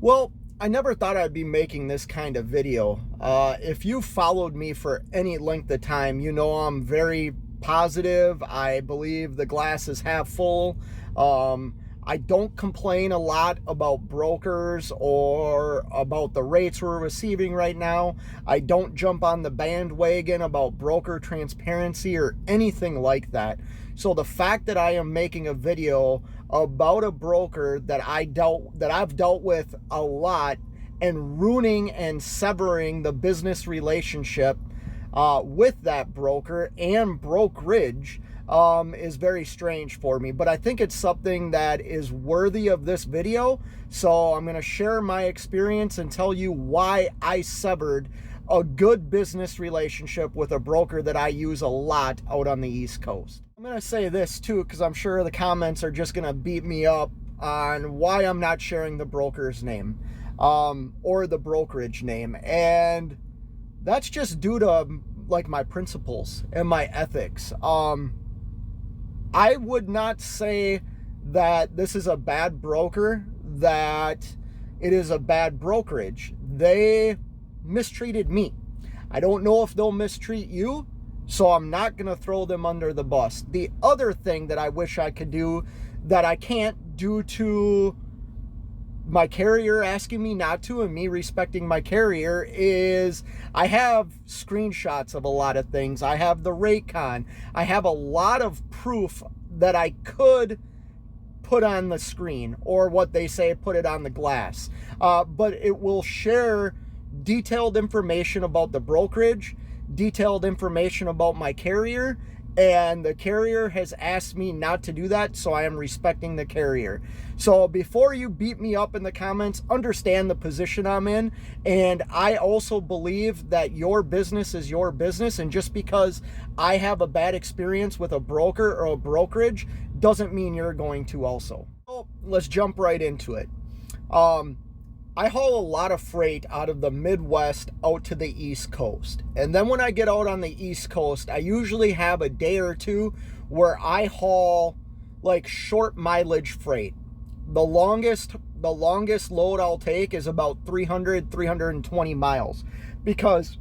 Well, I never thought I'd be making this kind of video. If you followed me for any length of time, you know I'm very positive. I believe the glass is half full. I don't complain a lot about brokers or about the rates we're receiving right now. I don't jump on the bandwagon about broker transparency or anything like that. So the fact that I am making a video about a broker that I've dealt with a lot and ruining and severing the business relationship with that broker and brokerage is very strange for me. But I think it's something that is worthy of this video. So I'm going to share my experience and tell you why I severed a good business relationship with a broker that I use a lot out on the East Coast. I'm going to say this too, because I'm sure the comments are just going to beat me up on why I'm not sharing the broker's name or the brokerage name. And that's just due to like my principles and my ethics. I would not say that this is a bad broker, that it is a bad brokerage. They mistreated me. I don't know if they'll mistreat you, so I'm not going to throw them under the bus. The other thing that I wish I could do that I can't due to my carrier asking me not to and me respecting my carrier is I have screenshots of a lot of things. I have the rate con. I have a lot of proof that I could put on the screen, or what they say, put it on the glass. But it will share detailed information about the brokerage, detailed information about my carrier, and the carrier has asked me not to do that, so I am respecting the carrier. So before you beat me up in the comments, understand the position I'm in, and I also believe that your business is your business, and just because I have a bad experience with a broker or a brokerage doesn't mean you're going to also. So let's jump right into it. I haul a lot of freight out of the Midwest out to the East Coast. And then when I get out on the East Coast, I usually have a day or two where I haul like short mileage freight. The longest load I'll take is about 320 miles because,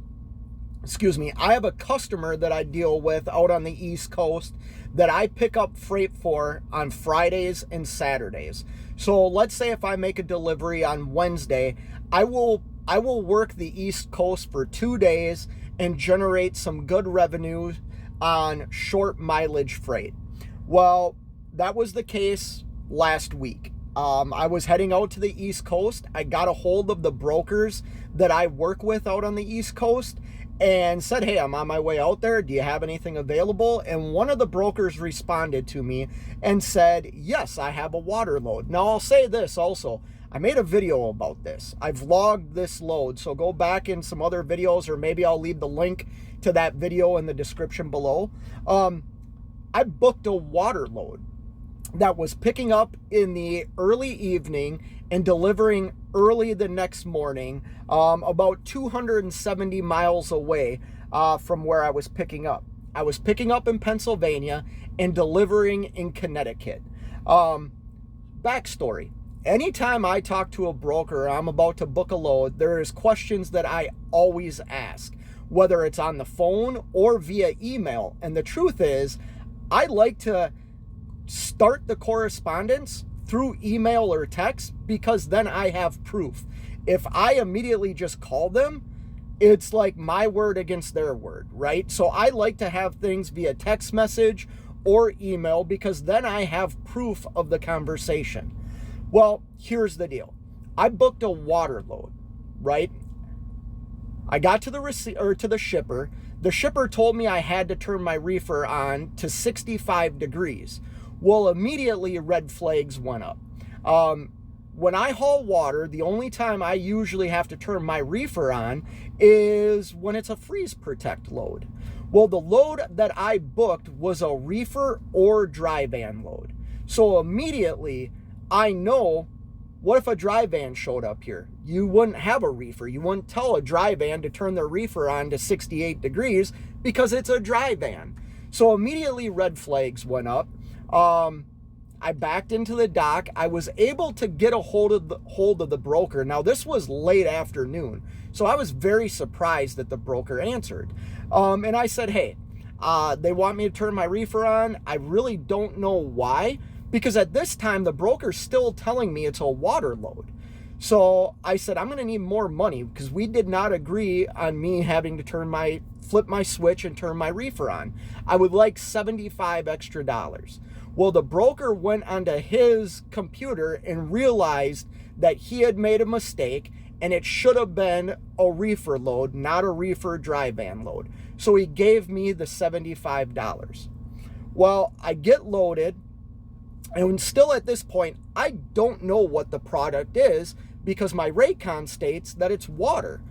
I have a customer that I deal with out on the East Coast that I pick up freight for on Fridays and Saturdays. So let's say if I make a delivery on Wednesday, I will work the East Coast for 2 days and generate some good revenue on short mileage freight. Well, that was the case last week. I was heading out to the East Coast. I got a hold of the brokers that I work with out on the East Coast and said, hey, I'm on my way out there. Do you have anything available? And one of the brokers responded to me and said, yes, I have a water load. Now, I'll say this also. I made a video about this. I've vlogged this load, so go back in some other videos, or maybe I'll leave the link to that video in the description below. I booked a water load that was picking up in the early evening and delivering early the next morning, about 270 miles away from where I was picking up. I was picking up in Pennsylvania and delivering in Connecticut. Backstory. Anytime I talk to a broker, I'm about to book a load, there is questions that I always ask, whether it's on the phone or via email. And the truth is, I like to start the correspondence through email or text because then I have proof. If I immediately just call them, it's like my word against their word, right? So I like to have things via text message or email because then I have proof of the conversation. Well, here's the deal. I booked a water load, right? I got to the shipper. The shipper told me I had to turn my reefer on to 65 degrees. Well, immediately red flags went up. When I haul water, the only time I usually have to turn my reefer on is when it's a freeze protect load. Well, the load that I booked was a reefer or dry van load. So immediately I know, what if a dry van showed up here? You wouldn't have a reefer. You wouldn't tell a dry van to turn their reefer on to 68 degrees because it's a dry van. So immediately red flags went up. I backed into the dock. I was able to get a hold of the broker. Now, this was late afternoon, so I was very surprised that the broker answered. And I said, hey, they want me to turn my reefer on. I really don't know why, because at this time, the broker's still telling me it's a water load. So I said, I'm going to need more money, because we did not agree on me having to flip my switch and turn my reefer on. I would like $75 extra. Well, the broker went onto his computer and realized that he had made a mistake, and it should have been a reefer load, not a reefer dry van load. So he gave me the $75. Well, I get loaded, and still at this point, I don't know what the product is, because my Raycon states that it's water.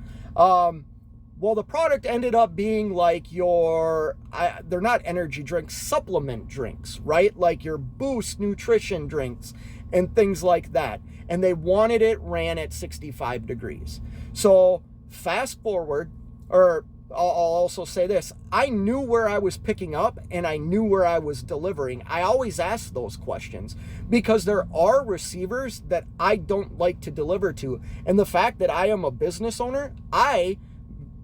Well, the product ended up being like they're not energy drinks, supplement drinks, right? Like your Boost nutrition drinks and things like that. And they wanted it ran at 65 degrees. So fast forward, or I'll also say this, I knew where I was picking up and I knew where I was delivering. I always ask those questions because there are receivers that I don't like to deliver to. And the fact that I am a business owner, I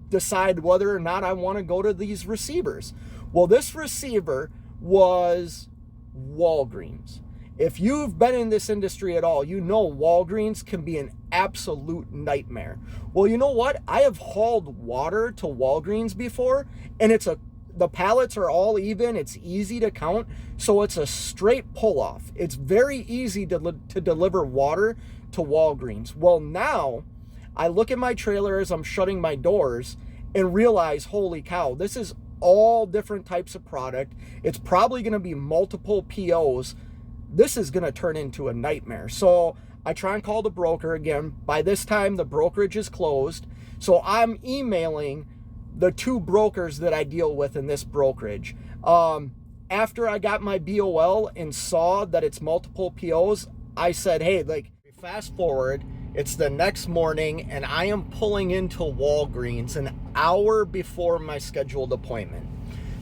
decide whether or not I want to go to these receivers. Well, this receiver was Walgreens. If you've been in this industry at all, you know Walgreens can be an absolute nightmare. Well, you know what? I have hauled water to Walgreens before, and the pallets are all even. It's easy to count, so it's a straight pull-off. It's very easy to deliver water to Walgreens. Well, now I look at my trailer as I'm shutting my doors and realize, holy cow, this is all different types of product. It's probably going to be multiple POs. This is going to turn into a nightmare. So I try and call the broker again. By this time, the brokerage is closed. So I'm emailing the two brokers that I deal with in this brokerage. After I got my BOL and saw that it's multiple POs, I said, hey, fast forward. It's the next morning, and I am pulling into Walgreens an hour before my scheduled appointment.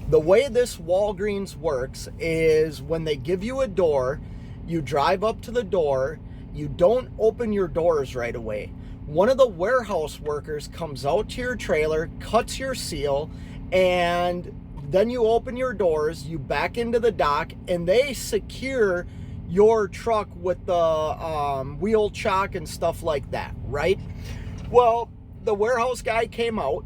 The way this Walgreens works is when they give you a door, you drive up to the door, you don't open your doors right away. One of the warehouse workers comes out to your trailer, cuts your seal, and then you open your doors, you back into the dock, and they secure your truck with the wheel chock and stuff like that, right? Well, the warehouse guy came out,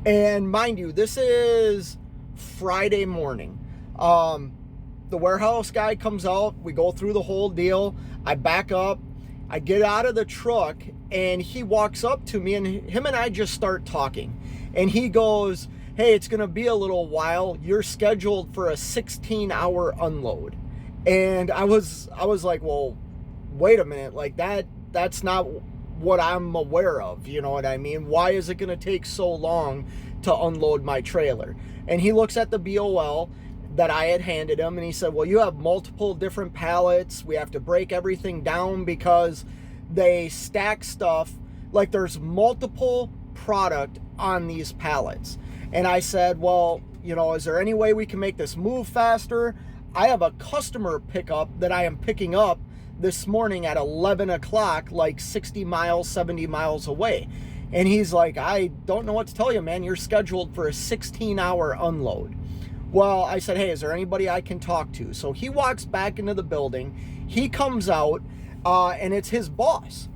and mind you, this is Friday morning. The warehouse guy comes out, we go through the whole deal, I back up, I get out of the truck, and he walks up to me, and him and I just start talking. And he goes, hey, it's gonna be a little while, you're scheduled for a 16-hour unload. And I was like, well, wait a minute, like that's not what I'm aware of, you know what I mean? Why is it gonna take so long to unload my trailer? And he looks at the BOL that I had handed him, and he said, well, you have multiple different pallets, we have to break everything down because they stack stuff, like there's multiple product on these pallets. And I said, well, you know, is there any way we can make this move faster? I have a customer pickup that I am picking up this morning at 11 o'clock, like 60 miles, 70 miles away. And he's like, I don't know what to tell you, man. You're scheduled for a 16-hour unload. Well, I said, hey, is there anybody I can talk to? So he walks back into the building. He comes out, and it's his boss.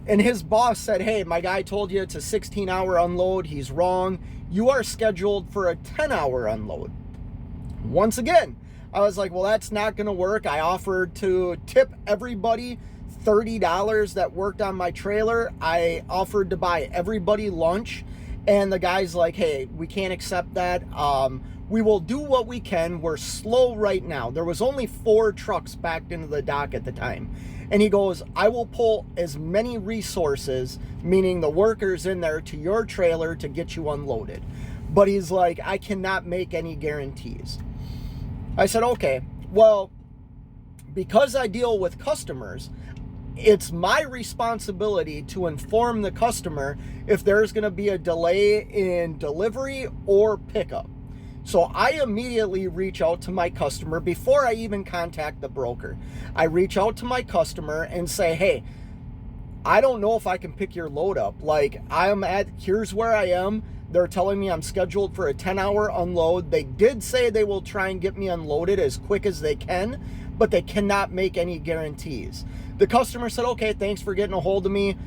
And his boss said, hey, my guy told you it's a 16-hour unload. He's wrong. You are scheduled for a 10-hour unload. Once again, I was like, well, that's not going to work. I offered to tip everybody $30 that worked on my trailer. I offered to buy everybody lunch. And the guy's like, hey, we can't accept that. We will do what we can. We're slow right now. There was only 4 trucks backed into the dock at the time. And he goes, I will pull as many resources, meaning the workers in there, to your trailer to get you unloaded. But he's like, I cannot make any guarantees. I said, okay, well, because I deal with customers, it's my responsibility to inform the customer if there's going to be a delay in delivery or pickup. So I immediately reach out to my customer before I even contact the broker. I reach out to my customer and say, hey, I don't know if I can pick your load up. Like, here's where I am. They're telling me I'm scheduled for a 10-hour unload. They did say they will try and get me unloaded as quick as they can, but they cannot make any guarantees. The customer said, okay, thanks for getting a hold of me.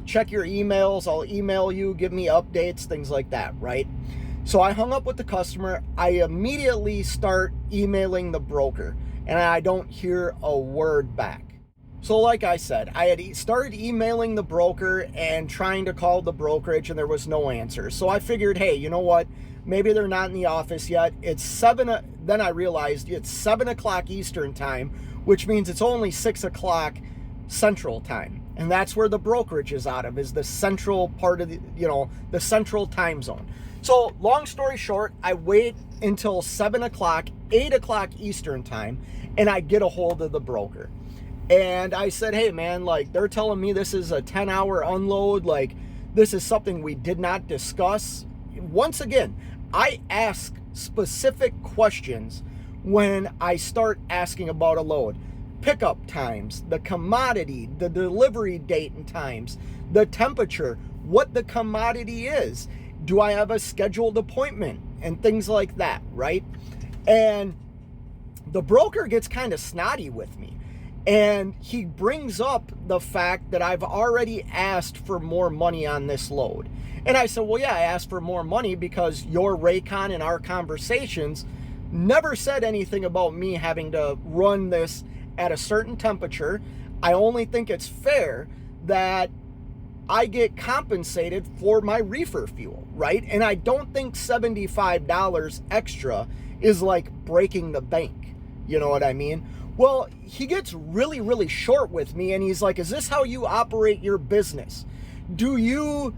Check your emails. I'll email you, give me updates, things like that, right? So I hung up with the customer. I immediately start emailing the broker, and I don't hear a word back. So like I said, I had started emailing the broker and trying to call the brokerage, and there was no answer. So I figured, hey, you know what? Maybe they're not in the office yet. Then I realized it's 7 o'clock Eastern time, which means it's only 6 o'clock Central time. And that's where the brokerage is out of, is the central part of the central time zone. So long story short, I wait until 7 o'clock, 8 o'clock Eastern time, and I get a hold of the broker. And I said, hey man, like, they're telling me this is a 10-hour unload. Like, this is something we did not discuss. Once again, I ask specific questions when I start asking about a load. Pickup times, the commodity, the delivery date and times, the temperature, what the commodity is. Do I have a scheduled appointment? And things like that, right? And the broker gets kind of snotty with me. And he brings up the fact that I've already asked for more money on this load. And I said, well, yeah, I asked for more money because your Raycon and our conversations never said anything about me having to run this at a certain temperature. I only think it's fair that I get compensated for my reefer fuel, right? And I don't think $75 extra is like breaking the bank. You know what I mean? Well, he gets really, really short with me, and he's like, is this how you operate your business? Do you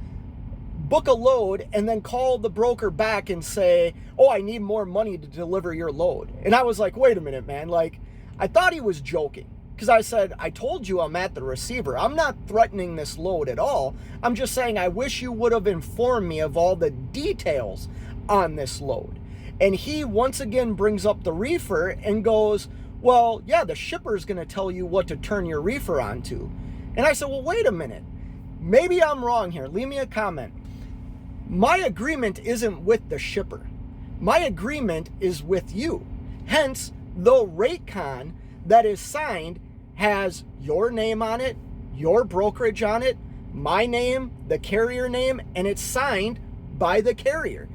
book a load and then call the broker back and say, oh, I need more money to deliver your load? And I was like, wait a minute, man. Like, I thought he was joking, because I said, I told you I'm at the receiver. I'm not threatening this load at all. I'm just saying I wish you would have informed me of all the details on this load. And he once again brings up the reefer and goes, well, yeah, the shipper's going to tell you what to turn your reefer onto. And I said, well, wait a minute. Maybe I'm wrong here. Leave me a comment. My agreement isn't with the shipper. My agreement is with you. Hence, the Raycon that is signed has your name on it, your brokerage on it, my name, the carrier name, and it's signed by the carrier.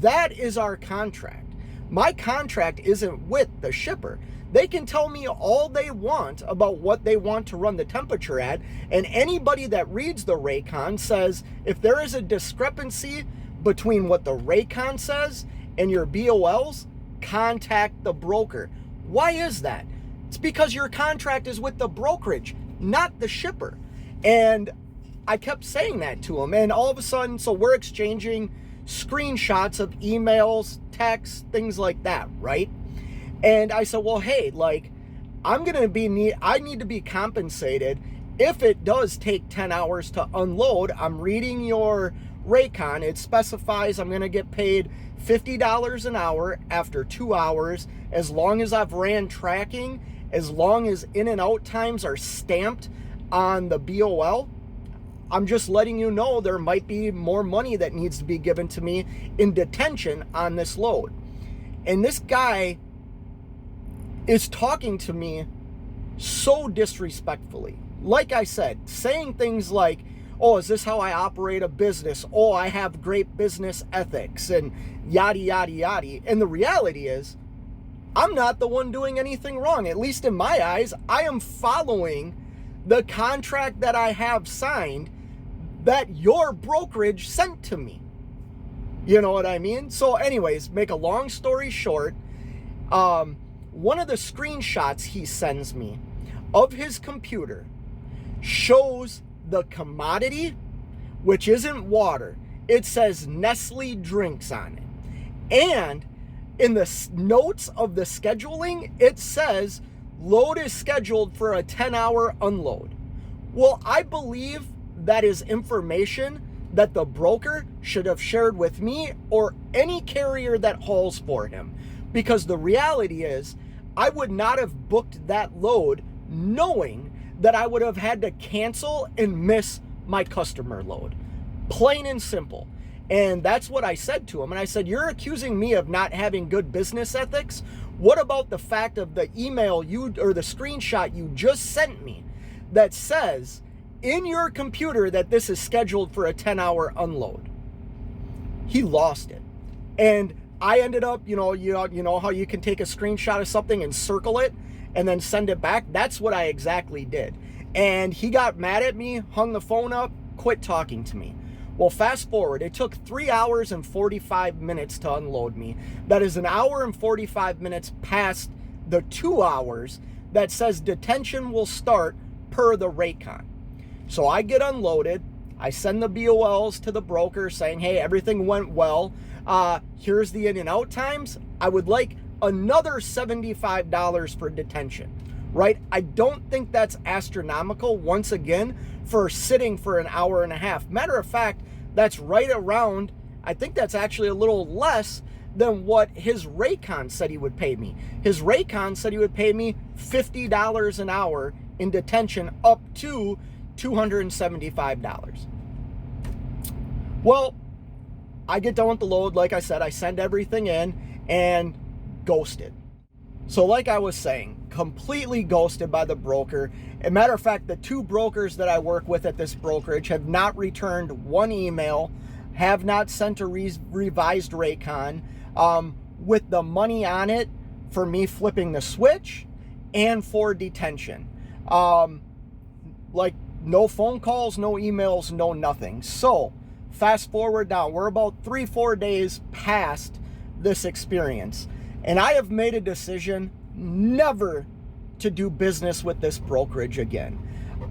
That is our contract. My contract isn't with the shipper. They can tell me all they want about what they want to run the temperature at, and anybody that reads the Raycon says if there is a discrepancy between what the Raycon says and your BOLs, contact the broker. Why is that? It's because your contract is with the brokerage, not the shipper. And I kept saying that to him, and all of a sudden, so we're exchanging screenshots of emails, texts, things like that, right? And I said, well, hey, like, I need to be compensated if it does take 10 hours to unload. I'm reading your Raycon. It specifies I'm going to get paid $50 an hour after 2 hours, as long as I've ran tracking, as long as in and out times are stamped on the BOL. I'm just letting you know there might be more money that needs to be given to me in detention on this load. And this guy is talking to me so disrespectfully. Like I said, saying things like, oh, is this how I operate a business? Oh, I have great business ethics and yada, yada, yada. And the reality is, I'm not the one doing anything wrong. At least in my eyes, I am following the contract that I have signed that your brokerage sent to me. You know what I mean? So anyways, make a long story short, one of the screenshots he sends me of his computer shows the commodity, which isn't water. It says Nestle drinks on it. And in the notes of the scheduling, it says load is scheduled for a 10-hour unload. Well, I believe that is information that the broker should have shared with me or any carrier that hauls for him. Because the reality is, I would not have booked that load knowing that I would have had to cancel and miss my customer load. Plain and simple. And that's what I said to him. And I said, you're accusing me of not having good business ethics? What about the fact of the email you, or the screenshot you just sent me that says in your computer that this is scheduled for a 10-hour unload? He lost it. And I ended up, you know how you can take a screenshot of something and circle it and then send it back? That's what I exactly did. And he got mad at me, hung the phone up, quit talking to me. Well, fast forward, it took 3 hours and 45 minutes to unload me. That is an hour and 45 minutes past the 2 hours that says detention will start per the rate con. So I get unloaded. I send the BOLs to the broker saying, hey, everything went well. Here's the in and out times. I would like another $75 for detention, right? I don't think that's astronomical, once again, for sitting for an hour and a half. Matter of fact, that's right around, I think that's actually a little less than what his Raycon said he would pay me. His Raycon said he would pay me $50 an hour in detention up to $275. Well, I get done with the load. Like I said, I send everything in and ghosted. So like I was saying, completely ghosted by the broker. As a matter of fact, the 2 brokers that I work with at this brokerage have not returned one email, have not sent a revised Raycon with the money on it for me flipping the switch and for detention. Like no phone calls, no emails, no nothing. So fast forward now, we're about 3-4 days past this experience. And I have made a decision never to do business with this brokerage again.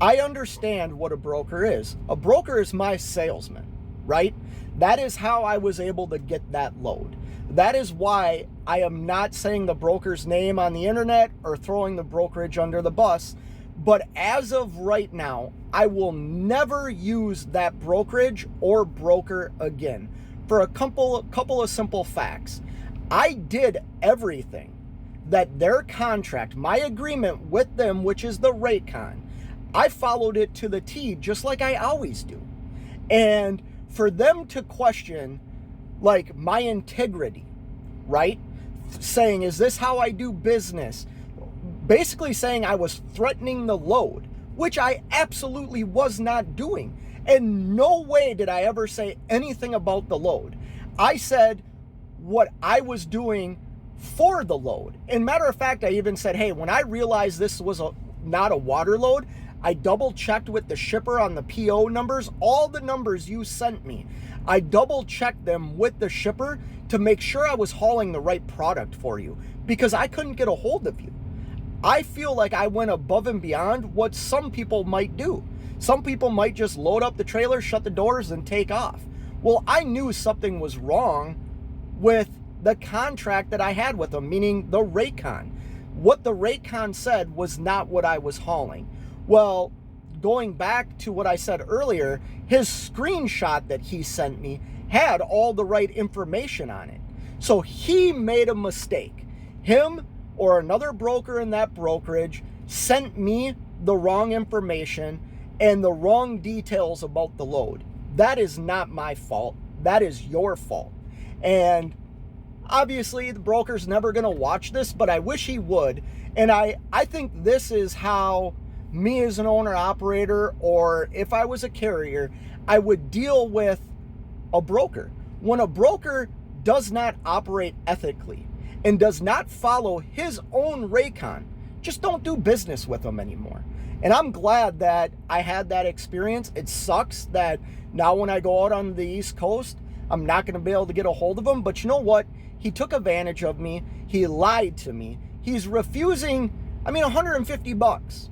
I understand what a broker is. A broker is my salesman, right? That is how I was able to get that load. That is why I am not saying the broker's name on the internet or throwing the brokerage under the bus. But as of right now, I will never use that brokerage or broker again for a couple of simple facts. I did everything that their contract, my agreement with them, which is the Raycon, I followed it to the T, just like I always do. And for them to question, like, my integrity, right? Saying, is this how I do business? Basically saying I was threatening the load, which I absolutely was not doing. And no way did I ever say anything about the load. I said what I was doing for the load. And matter of fact, I even said, hey, when I realized this was not a water load, I double checked with the shipper on the PO numbers, all the numbers you sent me. I double checked them with the shipper to make sure I was hauling the right product for you, because I couldn't get a hold of you. I feel like I went above and beyond what some people might do. Some people might just load up the trailer, shut the doors, and take off. Well, I knew something was wrong with the contract that I had with them, meaning the Raycon. What the Raycon said was not what I was hauling. Well, going back to what I said earlier, his screenshot that he sent me had all the right information on it. So he made a mistake. Him or another broker in that brokerage sent me the wrong information and the wrong details about the load. That is not my fault. That is your fault. And obviously the broker's never going to watch this, but I wish he would. And I think this is how me as an owner operator, or if I was a carrier, I would deal with a broker. When a broker does not operate ethically and does not follow his own Raycon, just don't do business with them anymore. And I'm glad that I had that experience. It sucks that now when I go out on the East Coast, I'm not going to be able to get a hold of him. But you know what? He took advantage of me. He lied to me. He's refusing, $150.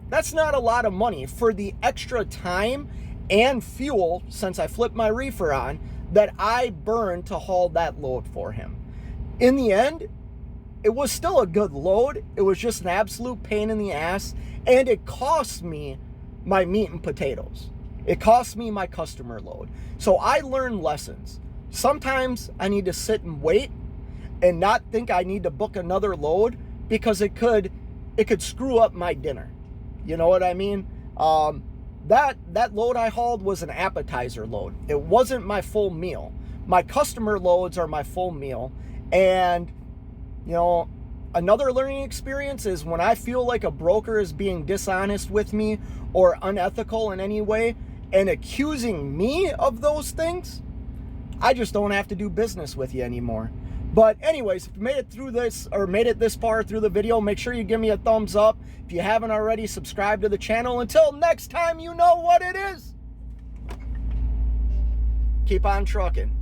That's not a lot of money for the extra time and fuel, since I flipped my reefer on, that I burned to haul that load for him. In the end, it was still a good load. It was just an absolute pain in the ass, and it cost me my meat and potatoes. It costs me my customer load. So I learn lessons. Sometimes I need to sit and wait and not think I need to book another load because it could screw up my dinner. You know what I mean? That load I hauled was an appetizer load. It wasn't my full meal. My customer loads are my full meal. And, you know, another learning experience is when I feel like a broker is being dishonest with me or unethical in any way and accusing me of those things, I just don't have to do business with you anymore. But anyways, if you made it through this or made it this far through the video, make sure you give me a thumbs up. If you haven't already, subscribe to the channel. Until next time, you know what it is. Keep on trucking.